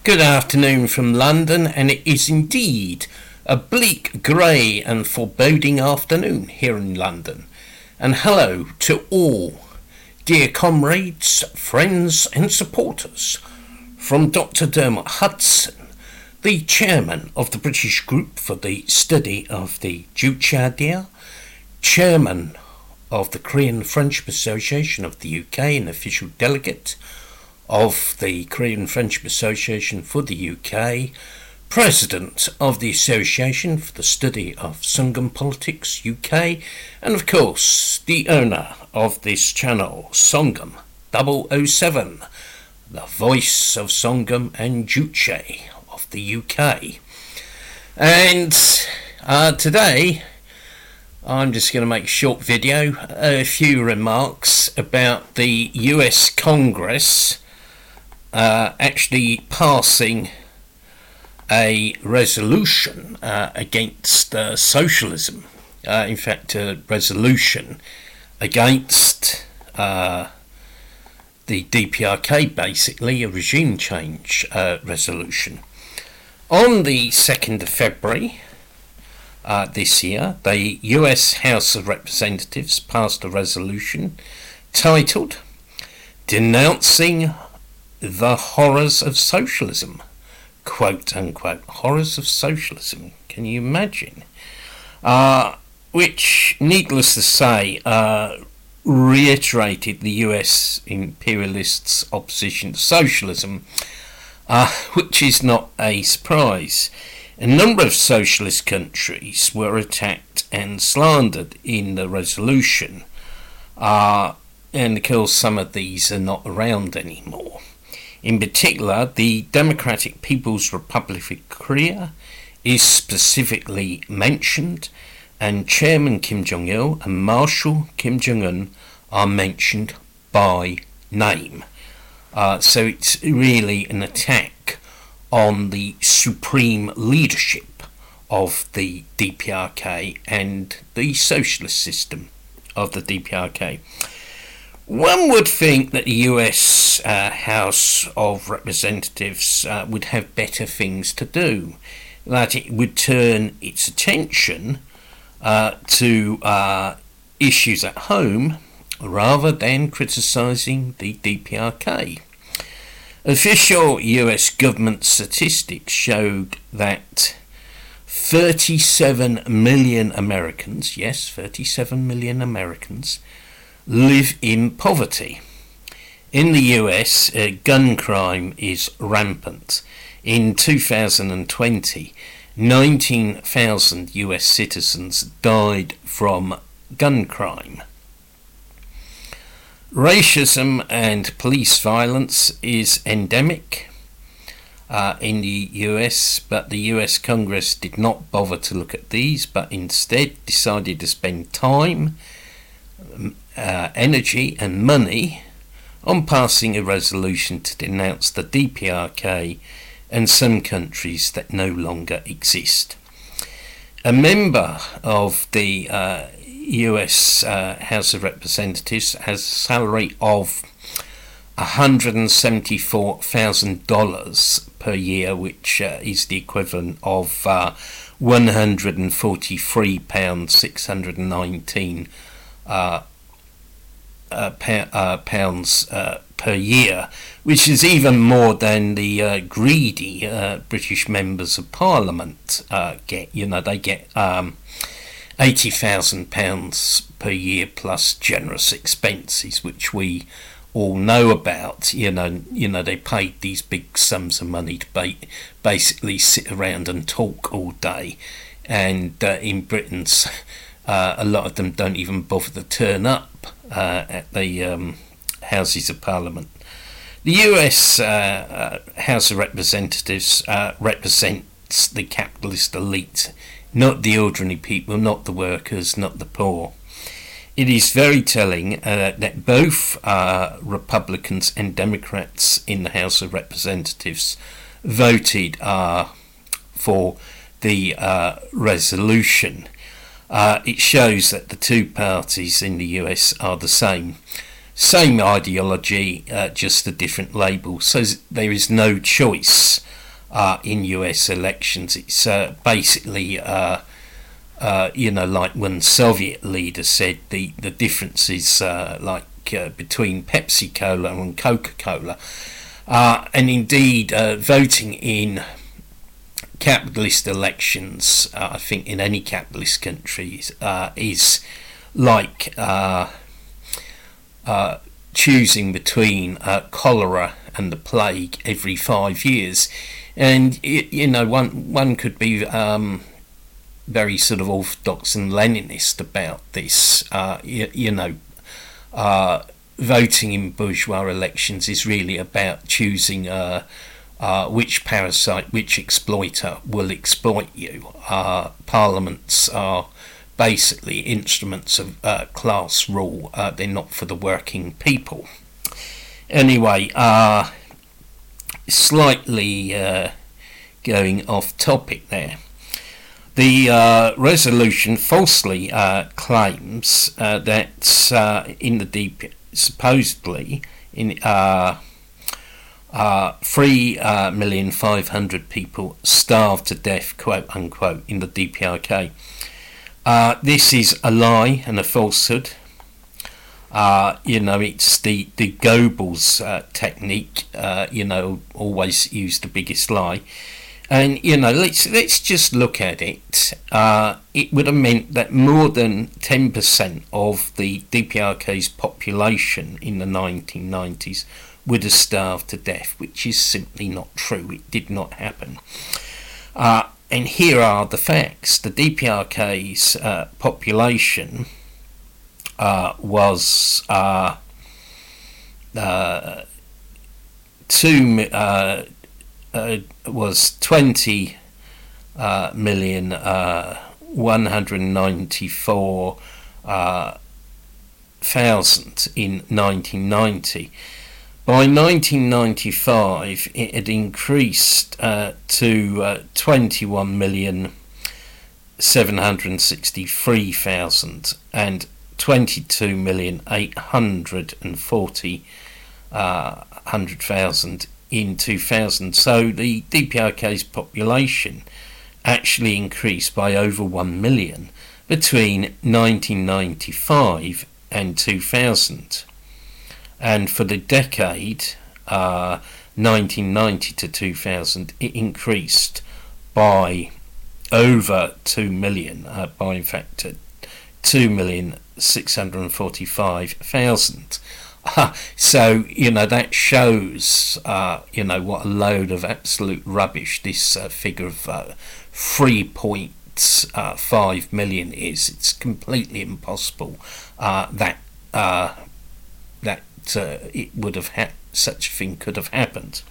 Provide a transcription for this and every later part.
Good afternoon from London, and it is indeed a bleak, grey and foreboding afternoon here in London. And hello to all dear comrades, friends and supporters from Dr. Dermot Hudson, the chairman of the British Group for the Study of the Juche idea, chairman of the Korean Friendship Association of the UK and official delegate of the Korean Friendship Association for the UK, president of the Association for the Study of Songun Politics UK, and of course the owner of this channel, Songun 007, the voice of Songun and Juche of the UK. And today I'm just going to make a short video, a few remarks about the US Congress actually passing a resolution against socialism. In fact, a resolution against the DPRK, basically a regime change resolution. On the 2nd of February this year, the US House of Representatives passed a resolution titled "Denouncing the Horrors of Socialism," quote unquote, horrors of socialism. Can you imagine? Which, needless to say, reiterated the US imperialists' opposition to socialism, which is not a surprise. A number of socialist countries were attacked and slandered in the resolution, and of course some of these are not around anymore. In particular, the Democratic People's Republic of Korea is specifically mentioned, and Chairman Kim Jong-il and Marshal Kim Jong-un are mentioned by name. So it's really an attack on the supreme leadership of the DPRK and the socialist system of the DPRK. One would think that the US House of Representatives would have better things to do, that it would turn its attention to issues at home rather than criticising the DPRK. Official US government statistics showed that 37 million Americans, yes, 37 million Americans, live in poverty. In the US, gun crime is rampant. In 2020, 19,000 US citizens died from gun crime. Racism and police violence is endemic in the US, but the US Congress did not bother to look at these, but instead decided to spend time, energy and money on passing a resolution to denounce the DPRK and some countries that no longer exist. A member of the US House of Representatives has a salary of $174,000 per year, which is the equivalent of £143,619 pounds per year, which is even more than the greedy British members of Parliament get. You know, they get £80,000 per year plus generous expenses, which we all know about. You know, they paid these big sums of money to basically sit around and talk all day, and in Britain, a lot of them don't even bother to turn up at the Houses of Parliament. The US House of Representatives represents the capitalist elite, not the ordinary people, not the workers, not the poor. It is very telling that both Republicans and Democrats in the House of Representatives voted for the resolution. It shows that the two parties in the US are the same ideology, just a different label. So there is no choice in US elections. It's basically, like when Soviet leaders said the difference is between Pepsi Cola and Coca Cola. And indeed, voting in capitalist elections, I think in any capitalist country, is like choosing between cholera and the plague every 5 years. And one could be very sort of orthodox and Leninist about this. Voting in bourgeois elections is really about choosing which parasite, which exploiter will exploit you. Parliaments are basically instruments of class rule. They're not for the working people. Anyway, slightly going off topic there. The resolution falsely claims that in the supposedly in 3,500,000 people starved to death, quote unquote, in the DPRK. This is a lie and a falsehood. It's the Goebbels technique. Always use the biggest lie. And let's just look at it. It would have meant that more than 10% of the DPRK's population in the 1990s would have starved to death, which is simply not true. It did not happen. And here are the facts. The DPRK's population was 20,194,000 in 1990. By 1995, it had increased to 21,763,000 and 22,840,000 in 2000. So the DPRK's population actually increased by over 1 million between 1995 and 2000. And for the decade 1990 to 2000, it increased by over 2 million, by in fact 2,645,000. So that shows what a load of absolute rubbish this figure of 3.5 million is. It's completely impossible that it would have such a thing could have happened.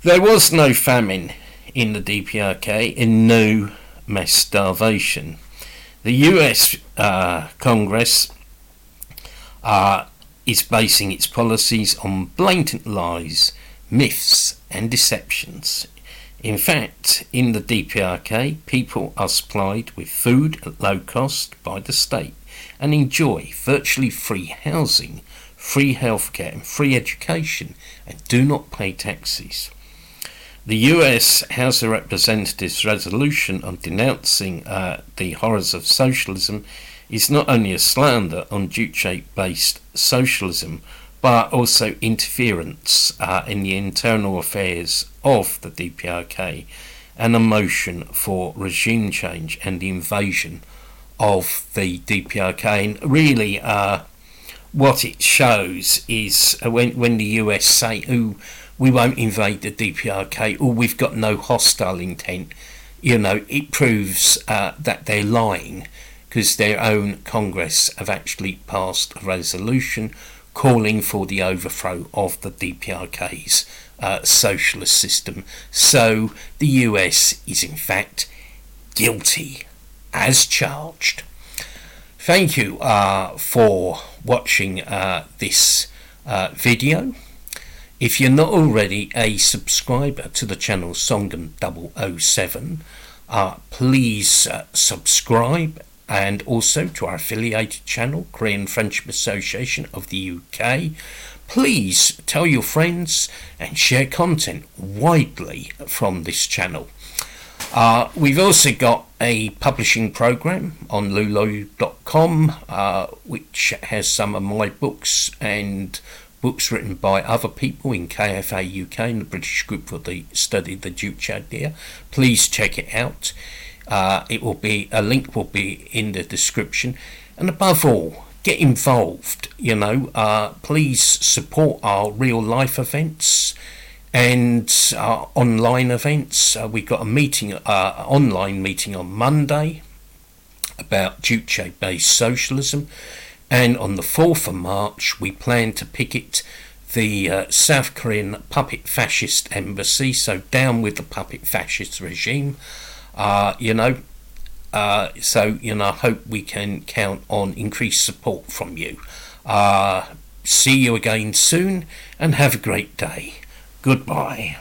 There was no famine in the DPRK and no mass starvation. The US Congress is basing its policies on blatant lies, myths and deceptions. In fact, in the DPRK, people are supplied with food at low cost by the state and enjoy virtually free housing, free healthcare and free education, and do not pay taxes. The US House of Representatives resolution on denouncing the horrors of socialism is not only a slander on Juche-based socialism, but also interference in the internal affairs of the DPRK and a motion for regime change and the invasion of the DPRK. And really, what it shows is when the US say, "Oh, we won't invade the DPRK," or "we've got no hostile intent," it proves that they're lying, because their own Congress have actually passed a resolution calling for the overthrow of the DPRK's socialist system. So the US is in fact guilty as charged. Thank you for watching this video. If you're not already a subscriber to the channel Songun 007, please subscribe, and also to our affiliated channel, Korean Friendship Association of the UK. please tell your friends and share content widely from this channel. We've also got a publishing program on lulu.com, which has some of my books and books written by other people in KFA UK and the British Group for the Study of the Juche idea. Please check it out. A link will be in the description. And above all, get involved. Please support our real life events and our online events. We got a online meeting on Monday about Juche-based socialism, and on the 4th of March we plan to picket the South Korean puppet fascist embassy. So down with the puppet fascist regime. I hope we can count on increased support from you. See you again soon, and have a great day. Goodbye.